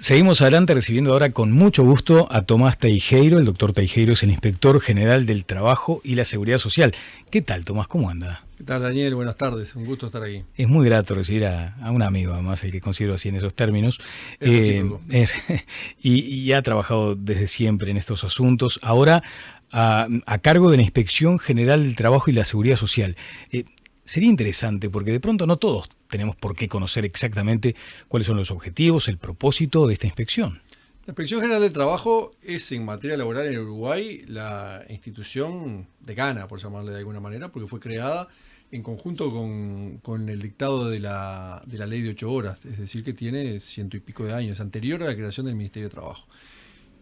Seguimos adelante recibiendo ahora con mucho gusto a Tomás Teijeiro. El doctor Teijeiro es el inspector general del Trabajo y la Seguridad Social. ¿Qué tal, Tomás? ¿Cómo anda? ¿Qué tal, Daniel? Buenas tardes, un gusto estar aquí. Es muy grato recibir a un amigo, además, el que considero así en esos términos. Es recíproco. Y ha trabajado desde siempre en estos asuntos. Ahora, a cargo de la Inspección General del Trabajo y la Seguridad Social. Sería interesante porque de pronto no todos tenemos por qué conocer exactamente cuáles son los objetivos, el propósito de esta inspección. La Inspección General del Trabajo es en materia laboral en Uruguay la institución decana, por llamarle de alguna manera, porque fue creada en conjunto con el dictado de la ley de 8 horas, es decir, que tiene 100 y pico de años, anterior a la creación del Ministerio de Trabajo.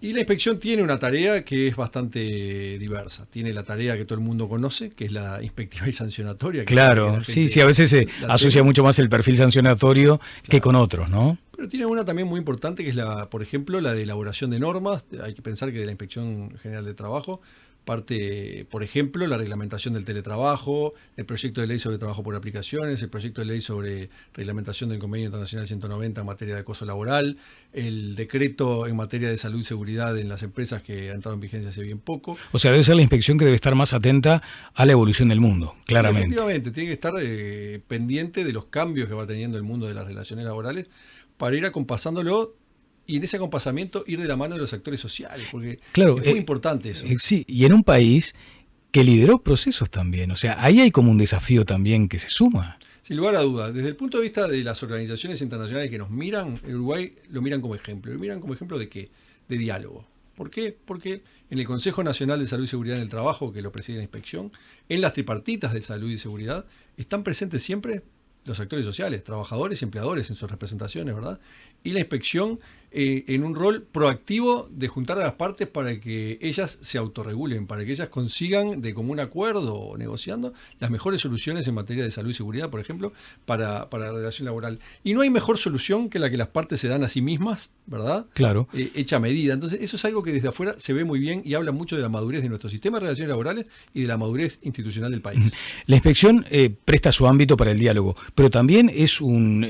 Y la inspección tiene una tarea que es bastante diversa. Tiene la tarea que todo el mundo conoce, que es la inspectiva y sancionatoria. Claro, sí, a veces se asocia mucho más el perfil sancionatorio que con otros, ¿no? Pero tiene una también muy importante, que es por ejemplo, la de elaboración de normas. Hay que pensar que de la Inspección General de Trabajo parte, por ejemplo, la reglamentación del teletrabajo, el proyecto de ley sobre trabajo por aplicaciones, el proyecto de ley sobre reglamentación del Convenio Internacional 190 en materia de acoso laboral, el decreto en materia de salud y seguridad en las empresas que ha entrado en vigencia hace bien poco. O sea, debe ser la inspección que debe estar más atenta a la evolución del mundo, claramente. Efectivamente, tiene que estar pendiente de los cambios que va teniendo el mundo de las relaciones laborales para ir acompasándolo. Y en ese acompasamiento ir de la mano de los actores sociales, porque claro, es muy importante eso. Sí, y en un país que lideró procesos también, o sea, ahí hay como un desafío también que se suma. Sin lugar a dudas, desde el punto de vista de las organizaciones internacionales que nos miran, el Uruguay lo miran como ejemplo. ¿Lo miran como ejemplo de qué? De diálogo. ¿Por qué? Porque en el Consejo Nacional de Salud y Seguridad en el Trabajo, que lo preside la inspección, en las tripartitas de salud y seguridad, están presentes siempre los actores sociales, trabajadores y empleadores en sus representaciones, ¿verdad? Y la inspección en un rol proactivo de juntar a las partes para que ellas se autorregulen, para que ellas consigan de común acuerdo o negociando las mejores soluciones en materia de salud y seguridad, por ejemplo, para la relación laboral. Y no hay mejor solución que la que las partes se dan a sí mismas, ¿verdad? Claro. Hecha a medida. Entonces, eso es algo que desde afuera se ve muy bien y habla mucho de la madurez de nuestro sistema de relaciones laborales y de la madurez institucional del país. La inspección presta su ámbito para el diálogo, pero también es un,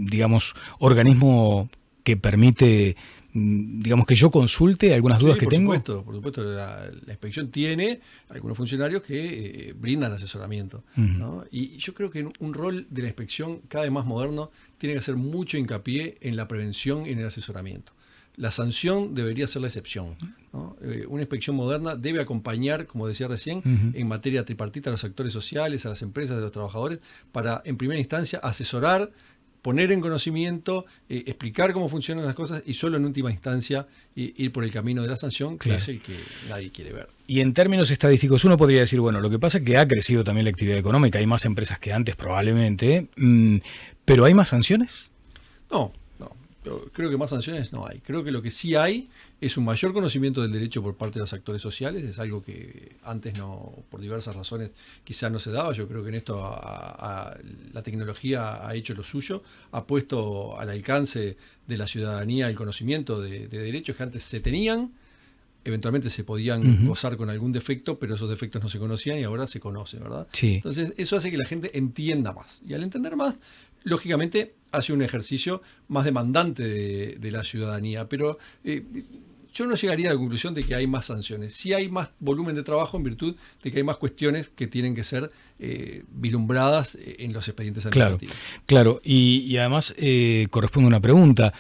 digamos, organismo que permite, digamos, que yo consulte algunas dudas que tengo. Por supuesto, la inspección tiene algunos funcionarios que brindan asesoramiento, ¿no? Y yo creo que un rol de la inspección cada vez más moderno tiene que hacer mucho hincapié en la prevención y en el asesoramiento. La sanción debería ser la excepción, ¿no? Una inspección moderna debe acompañar, como decía recién, en materia tripartita a los actores sociales, a las empresas, a los trabajadores, para en primera instancia asesorar, poner en conocimiento, explicar cómo funcionan las cosas y solo en última instancia ir por el camino de la sanción, que es el que nadie quiere ver. Y en términos estadísticos uno podría decir, bueno, lo que pasa es que ha crecido también la actividad económica, hay más empresas que antes probablemente, pero ¿hay más sanciones? No. Yo creo que más sanciones no hay. Creo que lo que sí hay es un mayor conocimiento del derecho por parte de los actores sociales. Es algo que antes no, por diversas razones, quizás no se daba. Yo creo que en esto la tecnología ha hecho lo suyo, ha puesto al alcance de la ciudadanía el conocimiento de derechos que antes se tenían. Eventualmente se podían gozar con algún defecto, pero esos defectos no se conocían y ahora se conocen, ¿verdad? Sí. Entonces eso hace que la gente entienda más. Y al entender más, lógicamente hace un ejercicio más demandante de la ciudadanía. Pero yo no llegaría a la conclusión de que hay más sanciones. Sí hay más volumen de trabajo en virtud de que hay más cuestiones que tienen que ser vislumbradas en los expedientes administrativos. Claro. Y además corresponde una pregunta.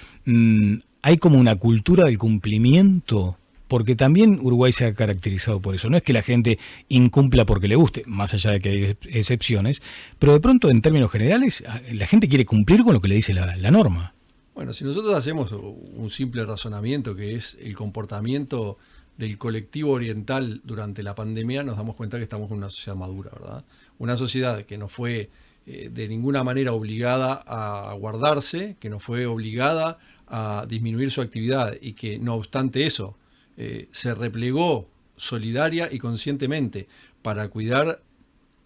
¿Hay como una cultura del cumplimiento? Porque también Uruguay se ha caracterizado por eso. No es que la gente incumpla porque le guste, más allá de que hay excepciones, pero de pronto, en términos generales, la gente quiere cumplir con lo que le dice la norma. Bueno, si nosotros hacemos un simple razonamiento, que es el comportamiento del colectivo oriental durante la pandemia, nos damos cuenta que estamos en una sociedad madura, ¿verdad? Una sociedad que no fue de ninguna manera obligada a guardarse, que no fue obligada a disminuir su actividad y que, no obstante eso, se replegó solidaria y conscientemente para cuidar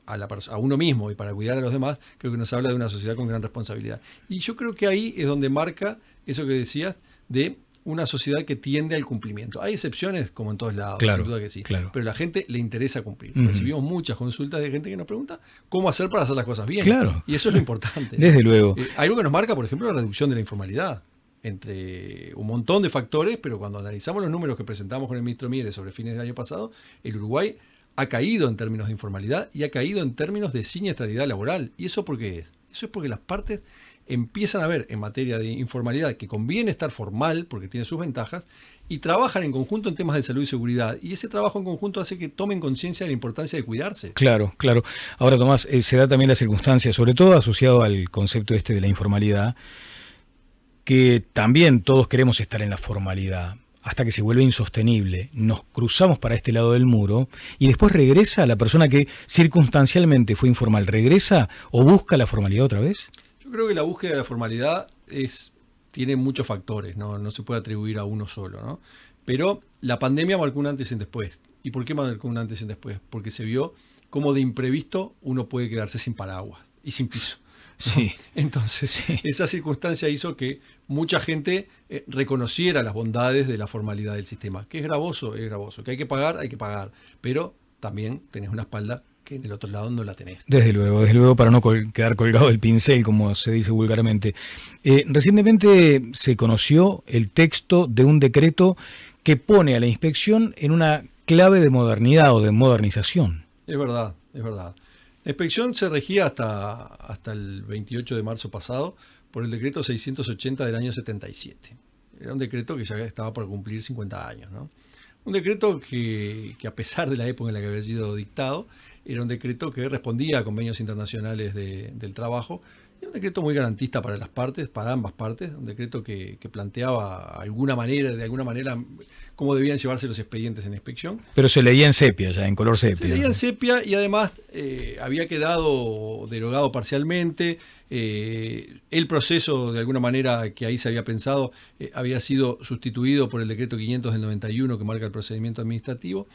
a uno mismo y para cuidar a los demás. Creo que nos habla de una sociedad con gran responsabilidad. Y yo creo que ahí es donde marca eso que decías de una sociedad que tiende al cumplimiento. Hay excepciones como en todos lados, sin duda que sí, pero a la gente le interesa cumplir. Recibimos muchas consultas de gente que nos pregunta cómo hacer para hacer las cosas bien. Y eso es lo importante. Desde luego. Algo que nos marca, por ejemplo, la reducción de la informalidad. entre un montón de factores, pero cuando analizamos los números que presentamos con el ministro Mieres sobre fines del año pasado, el Uruguay ha caído en términos de informalidad y ha caído en términos de siniestralidad laboral. ¿Y eso por qué es? Eso es porque las partes empiezan a ver en materia de informalidad que conviene estar formal, porque tiene sus ventajas, y trabajan en conjunto en temas de salud y seguridad. Y ese trabajo en conjunto hace que tomen conciencia de la importancia de cuidarse. Claro, claro. Ahora, Tomás, se da también la circunstancia, sobre todo asociado al concepto de la informalidad, que también todos queremos estar en la formalidad, hasta que se vuelve insostenible. Nos cruzamos para este lado del muro y después regresa la persona que circunstancialmente fue informal, regresa o busca la formalidad otra vez. Yo creo que la búsqueda de la formalidad tiene muchos factores, no se puede atribuir a uno solo, ¿no? Pero la pandemia marcó un antes y un después. ¿Y por qué marcó un antes y un después? Porque se vio cómo de imprevisto uno puede quedarse sin paraguas y sin piso. Sí. Entonces, sí, esa circunstancia hizo que mucha gente reconociera las bondades de la formalidad del sistema. Que es gravoso, que hay que pagar, pero también tenés una espalda que en el otro lado no la tenés. Desde luego, para no quedar colgado del pincel, como se dice vulgarmente. Recientemente se conoció el texto de un decreto que pone a la inspección en una clave de modernidad o de modernización. Es verdad. La inspección se regía hasta el 28 de marzo pasado por el decreto 680 del año 77. Era un decreto que ya estaba por cumplir 50 años, ¿no? Un decreto que a pesar de la época en la que había sido dictado, era un decreto que respondía a convenios internacionales del trabajo. Era un decreto muy garantista para las partes, para ambas partes, un decreto que planteaba de alguna manera cómo debían llevarse los expedientes en la inspección. Pero se leía en sepia, ya en color sepia. Se leía en sepia y además había quedado derogado parcialmente. El proceso, de alguna manera, que ahí se había pensado, había sido sustituido por el decreto 500 del 91 que marca el procedimiento administrativo.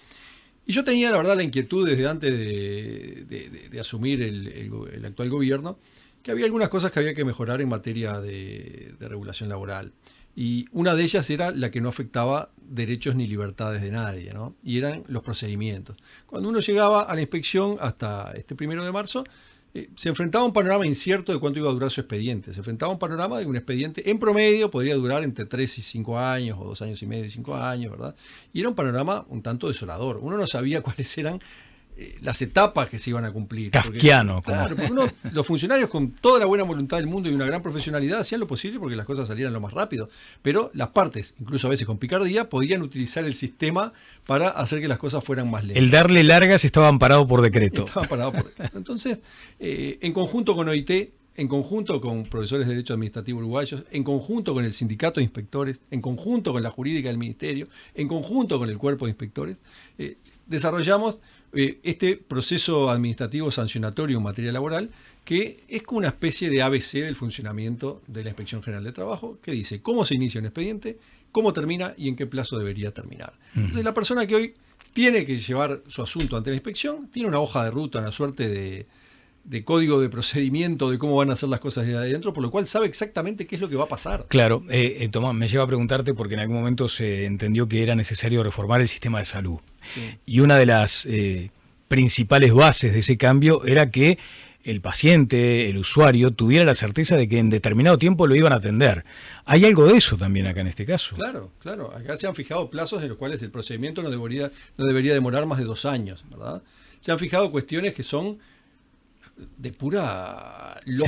Y yo tenía, la verdad, la inquietud desde antes de asumir el actual gobierno, que había algunas cosas que había que mejorar en materia de regulación laboral. Y una de ellas era la que no afectaba derechos ni libertades de nadie, ¿no? Y eran los procedimientos. Cuando uno llegaba a la inspección hasta este 1 de marzo, se enfrentaba a un panorama incierto de cuánto iba a durar su expediente. Se enfrentaba a un panorama de un expediente en promedio podría durar entre 3 y 5 años, o 2 años y medio y 5 años, ¿verdad? Y era un panorama un tanto desolador. Uno no sabía cuáles eran las etapas que se iban a cumplir. Kafkiano. Porque los funcionarios con toda la buena voluntad del mundo y una gran profesionalidad hacían lo posible porque las cosas salieran lo más rápido. Pero las partes, incluso a veces con picardía, podían utilizar el sistema para hacer que las cosas fueran más lentas. El darle largas estaba amparado por decreto. Entonces, en conjunto con OIT, en conjunto con profesores de Derecho Administrativo uruguayos, en conjunto con el Sindicato de Inspectores, en conjunto con la jurídica del Ministerio, en conjunto con el Cuerpo de Inspectores, desarrollamos este proceso administrativo sancionatorio en materia laboral, que es como una especie de ABC del funcionamiento de la Inspección General de Trabajo, que dice cómo se inicia un expediente, cómo termina y en qué plazo debería terminar. Entonces, la persona que hoy tiene que llevar su asunto ante la inspección tiene una hoja de ruta, una suerte de código de procedimiento de cómo van a hacer las cosas de adentro, por lo cual sabe exactamente qué es lo que va a pasar. Claro, Tomás, me lleva a preguntarte porque en algún momento se entendió que era necesario reformar el sistema de salud. Sí. Y una de las principales bases de ese cambio era que el paciente, el usuario, tuviera la certeza de que en determinado tiempo lo iban a atender. ¿Hay algo de eso también acá en este caso? Claro. Acá se han fijado plazos en los cuales el procedimiento no debería demorar más de 2 años, ¿verdad? Se han fijado cuestiones que son de pura lógica,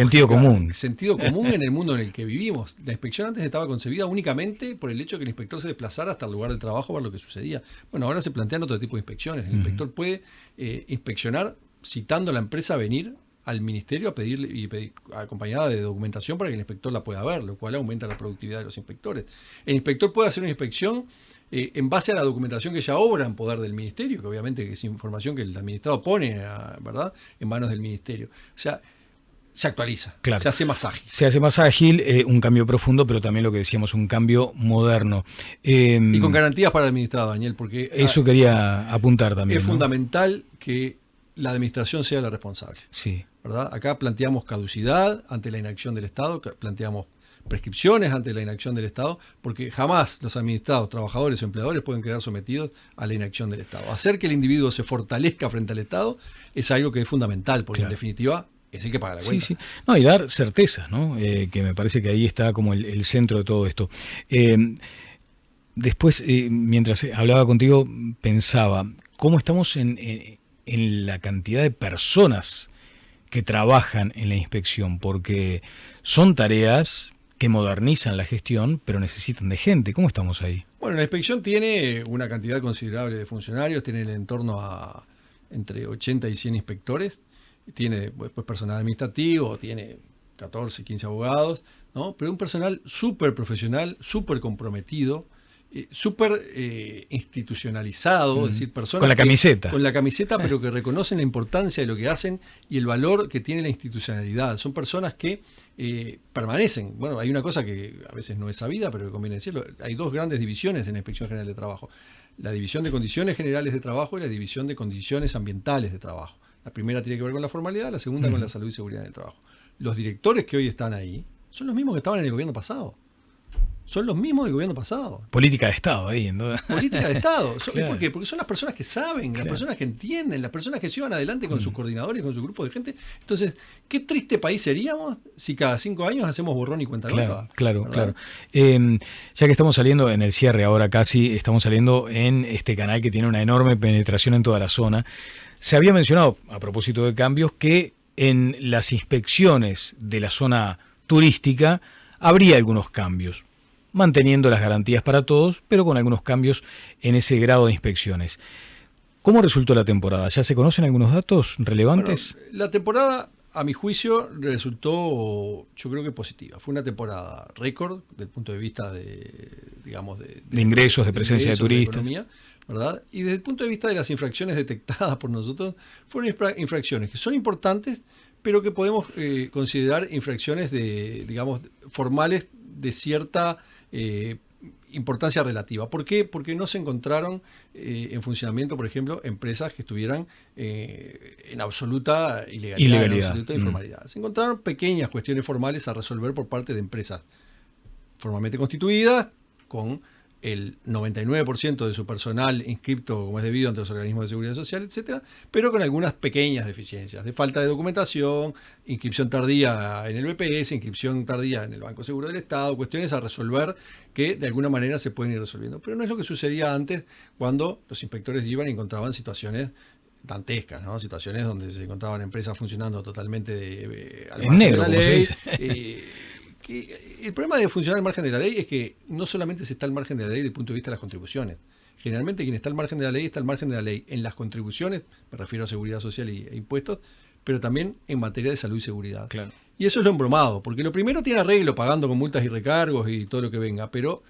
sentido común en el mundo en el que vivimos. La inspección antes estaba concebida únicamente por el hecho de que el inspector se desplazara hasta el lugar de trabajo a ver lo que sucedía. Bueno, ahora se plantean otro tipo de inspecciones. El inspector puede inspeccionar citando a la empresa a venir al ministerio a pedir acompañada de documentación para que el inspector la pueda ver, lo cual aumenta la productividad de los inspectores. El inspector puede hacer una inspección en base a la documentación que ya obra en poder del ministerio, que obviamente es información que el administrado pone, ¿verdad?, en manos del ministerio. O sea, se actualiza, claro, se hace más ágil. Se hace más ágil, un cambio profundo, pero también lo que decíamos, un cambio moderno. Y con garantías para el administrado, Daniel, porque eso quería apuntar también. Es fundamental que la administración sea la responsable. Sí. ¿Verdad? Acá planteamos caducidad ante la inacción del Estado, planteamos prescripciones ante la inacción del Estado, porque jamás los administrados, trabajadores o empleadores pueden quedar sometidos a la inacción del Estado. Hacer que el individuo se fortalezca frente al Estado es algo que es fundamental, porque claro, en definitiva es el que paga la Sí, cuenta. sí. No, y dar certezas, ¿no? Que me parece que ahí está como el centro de todo esto. Eh, Después, mientras hablaba contigo, pensaba, ¿cómo estamos en la cantidad de personas que trabajan en la inspección? Porque son tareas que modernizan la gestión, pero necesitan de gente. ¿Cómo estamos ahí? Bueno, la inspección tiene una cantidad considerable de funcionarios, tiene en torno a entre 80 y 100 inspectores, tiene después personal administrativo, tiene 14, 15 abogados, ¿no? Pero un personal súper profesional, súper comprometido, súper institucionalizado, es decir, Con personas la camiseta. con la camiseta, pero que reconocen la importancia de lo que hacen y el valor que tiene la institucionalidad. Son personas que permanecen. Bueno, hay una cosa que a veces no es sabida, pero que conviene decirlo. Hay dos grandes divisiones en la Inspección General de Trabajo. La división de condiciones generales de trabajo y la división de condiciones ambientales de trabajo. La primera tiene que ver con la formalidad, la segunda con la salud y seguridad del trabajo. Los directores que hoy están ahí son los mismos que estaban en el gobierno pasado. Son los mismos del gobierno pasado. Política de Estado ahí, ¿no? Política de Estado. Claro. ¿Por qué? Porque son las personas que saben, las personas que entienden, las personas que llevan adelante con sus coordinadores, con su grupo de gente. Entonces, qué triste país seríamos si cada 5 años hacemos borrón y cuenta nueva. Claro, ¿verdad? claro. Ya que estamos saliendo en el cierre ahora casi, estamos saliendo en este canal que tiene una enorme penetración en toda la zona. Se había mencionado, a propósito de cambios, que en las inspecciones de la zona turística habría algunos cambios, manteniendo las garantías para todos, pero con algunos cambios en ese grado de inspecciones. ¿Cómo resultó la temporada? ¿Ya se conocen algunos datos relevantes? Bueno, la temporada, a mi juicio, resultó, yo creo que positiva. Fue una temporada récord desde el punto de vista digamos, de ingresos, de presencia ingresos, de turistas. Economía, ¿verdad? Y desde el punto de vista de las infracciones detectadas por nosotros, fueron infracciones que son importantes, pero que podemos considerar infracciones digamos, formales de cierta importancia relativa. ¿Por qué? Porque no se encontraron en funcionamiento, por ejemplo, empresas que estuvieran en absoluta ilegalidad. En absoluta informalidad. Se encontraron pequeñas cuestiones formales a resolver por parte de empresas formalmente constituidas, con el 99% de su personal inscripto como es debido ante los organismos de seguridad social, etcétera, pero con algunas pequeñas deficiencias de falta de documentación, inscripción tardía en el BPS, inscripción tardía en el Banco Seguro del Estado, cuestiones a resolver que de alguna manera se pueden ir resolviendo. Pero no es lo que sucedía antes, cuando los inspectores iban y encontraban situaciones dantescas, ¿no? Situaciones donde se encontraban empresas funcionando totalmente al en negro, de la ley, como se dice. Que el problema de funcionar al margen de la ley es que no solamente se está al margen de la ley desde el punto de vista de las contribuciones. Generalmente quien está al margen de la ley está al margen de la ley en las contribuciones, me refiero a seguridad social e impuestos, pero también en materia de salud y seguridad. Claro. Y eso es lo embromado, porque lo primero tiene arreglo pagando con multas y recargos y todo lo que venga, pero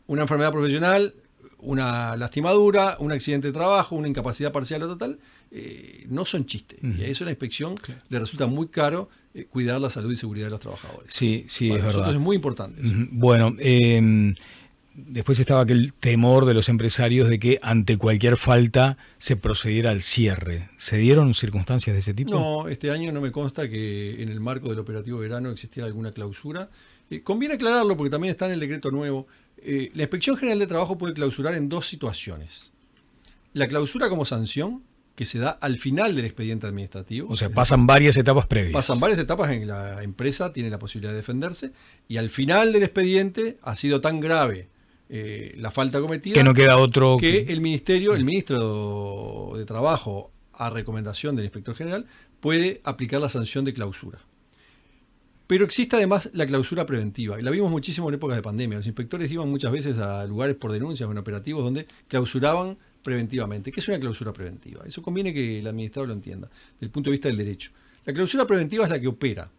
una enfermedad profesional, una lastimadura, un accidente de trabajo, una incapacidad parcial o total, no son chistes. Y a eso la inspección le resulta muy caro cuidar la salud y seguridad de los trabajadores. Sí, sí, Para es nosotros verdad. es muy importante eso. Bueno, después estaba aquel temor de los empresarios de que ante cualquier falta se procediera al cierre. ¿Se dieron circunstancias de ese tipo? No, este año no me consta que en el marco del operativo verano existiera alguna clausura. Conviene aclararlo porque también está en el decreto nuevo. La Inspección General de Trabajo puede clausurar en dos situaciones. La clausura como sanción, que se da al final del expediente administrativo. O sea, pasan varias etapas previas. Pasan varias etapas en que la empresa tiene la posibilidad de defenderse y al final del expediente ha sido tan grave la falta cometida que no queda otro que el ministro de Trabajo, a recomendación del inspector general, puede aplicar la sanción de clausura. Pero existe además la clausura preventiva, y la vimos muchísimo en épocas de pandemia. Los inspectores iban muchas veces a lugares por denuncias o en operativos donde clausuraban preventivamente. ¿Qué es una clausura preventiva? Eso conviene que el administrador lo entienda, desde el punto de vista del derecho. La clausura preventiva es la que opera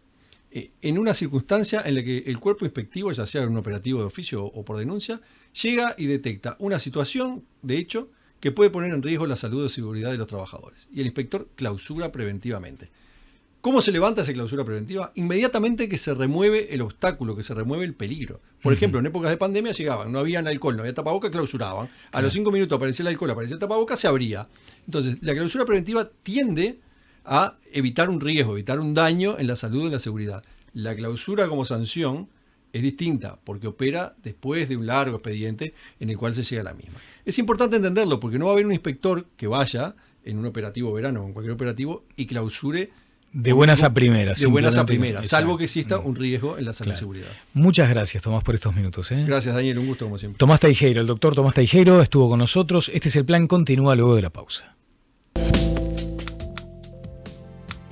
en una circunstancia en la que el cuerpo inspectivo, ya sea en un operativo de oficio o por denuncia, llega y detecta una situación, de hecho, que puede poner en riesgo la salud o seguridad de los trabajadores. Y el inspector clausura preventivamente. ¿Cómo se levanta esa clausura preventiva? Inmediatamente que se remueve el obstáculo, que se remueve el peligro. Por ejemplo, en épocas de pandemia llegaban, no había alcohol, no había tapabocas, clausuraban. A los 5 minutos aparecía el alcohol, aparecía el tapabocas, se abría. Entonces, la clausura preventiva tiende a evitar un riesgo, evitar un daño en la salud y en la seguridad. La clausura como sanción es distinta, porque opera después de un largo expediente en el cual se llega a la misma. Es importante entenderlo, porque no va a haber un inspector que vaya en un operativo verano o en cualquier operativo y clausure De buenas a primeras. De buenas a simplemente, primeras, salvo que exista exacto. un riesgo en la salud y Claro. seguridad. Muchas gracias, Tomás, por estos minutos. Gracias, Daniel, un gusto como siempre. Tomás Teijeiro, el doctor Tomás Teijeiro estuvo con nosotros. Este es el plan, continúa luego de la pausa.